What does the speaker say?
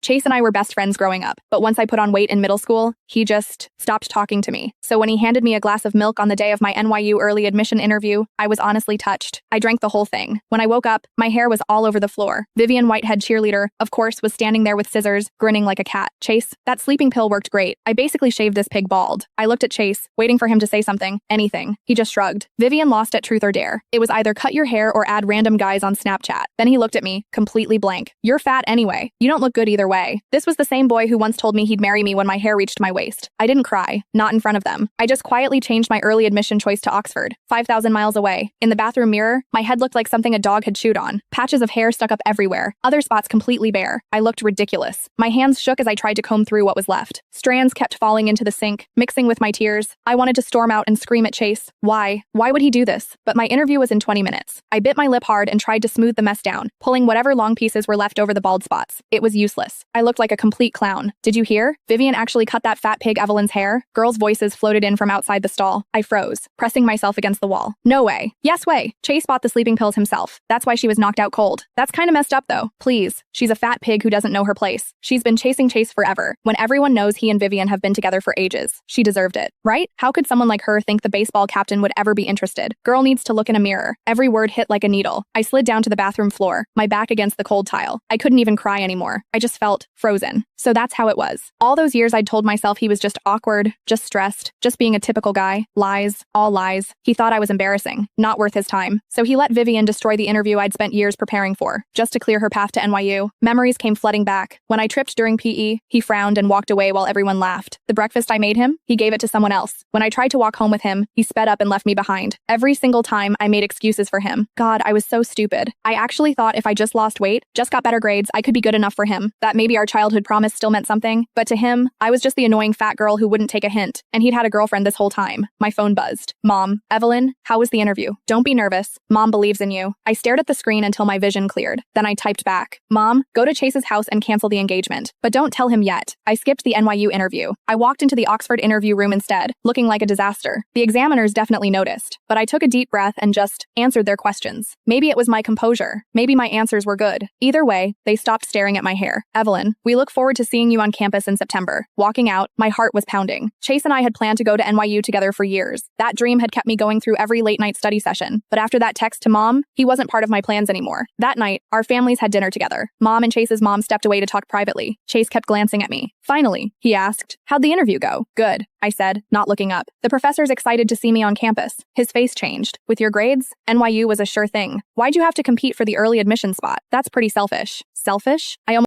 Chase and I were best friends growing up, but once I put on weight in middle school, he just stopped talking to me. So when he handed me a glass of milk on the day of my NYU early admission interview, I was honestly touched. I drank the whole thing. When I woke up, my hair was all over the floor. Vivian Whitehead, cheerleader, of course, was standing there with scissors, grinning like a cat. Chase, that sleeping pill worked great. I basically shaved this pig bald. I looked at Chase, waiting for him to say something, anything. He just shrugged. Vivian lost at Truth or Dare. It was either cut your hair or add random guys on Snapchat. Then he looked at me, completely blank. You're fat anyway. You don't look good either way. This was the same boy who once told me he'd marry me when my hair reached my waist. I didn't cry, not in front of them. I just quietly changed my early admission choice to Oxford, 5,000 miles away. In the bathroom mirror, my head looked like something a dog had chewed on. Patches of hair stuck up everywhere, other spots completely bare. I looked ridiculous. My hands shook as I tried to comb through what was left. Strands kept falling into the sink, mixing with my tears. I wanted to storm out and scream at Chase. Why? Why would he do this? But my interview was in 20 minutes. I bit my lip hard and tried to smooth the mess down, pulling whatever long pieces were left over the bald spots. It was useless. I looked like a complete clown. Did you hear? Vivian actually cut that fat pig Evelyn's hair. Girls' voices floated in from outside the stall. I froze, pressing myself against the wall. No way. Yes way. Chase bought the sleeping pills himself. That's why she was knocked out cold. That's kind of messed up though. Please. She's a fat pig who doesn't know her place. She's been chasing Chase forever, when everyone knows he and Vivian have been together for ages. She deserved it, right? How could someone like her think the baseball captain would ever be interested? Girl needs to look in a mirror. Every word hit like a needle. I slid down to the bathroom floor, my back against the cold tile. I couldn't even cry anymore. I just felt frozen. So that's how it was. All those years I'd told myself he was just awkward, just stressed, just being a typical guy. Lies, all lies. He thought I was embarrassing, not worth his time. So he let Vivian destroy the interview I'd spent years preparing for, just to clear her path to NYU. Memories came flooding back. When I tripped during PE, he frowned and walked away while everyone laughed. The breakfast I made him, he gave it to someone else. When I tried to walk home with him, he sped up and left me behind. Every single time I made excuses for him. God, I was so stupid. I actually thought if I just lost weight, just got better grades, I could be good enough for him. That maybe our childhood promise still meant something. But to him, I was just the annoying fat girl who wouldn't take a hint. And he'd had a girlfriend this whole time. My phone buzzed. Mom, Evelyn, how was the interview? Don't be nervous. Mom believes in you. I stared at the screen until my vision cleared. Then I typed back. Mom, go to Chase's house and cancel the engagement. But don't tell him yet. I skipped the NYU interview. I walked into the Oxford interview room instead, looking like a disaster. The examiners definitely noticed. But I took a deep breath and just answered their questions. Maybe it was my composure. Maybe my answers were good. Either way, they stopped staring at my hair. Evelyn, we look forward to seeing you on campus in September. Walking out, my heart was pounding. Chase and I had planned to go to NYU together for years. That dream had kept me going through every late-night study session. But after that text to Mom, he wasn't part of my plans anymore. That night, our families had dinner together. Mom and Chase's mom stepped away to talk privately. Chase kept glancing at me. Finally, he asked, "How'd the interview go?" "Good," I said, not looking up. "The professor's excited to see me on campus." His face changed. "With your grades, NYU was a sure thing. Why'd you have to compete for the early admission spot? That's pretty selfish." Selfish? I almost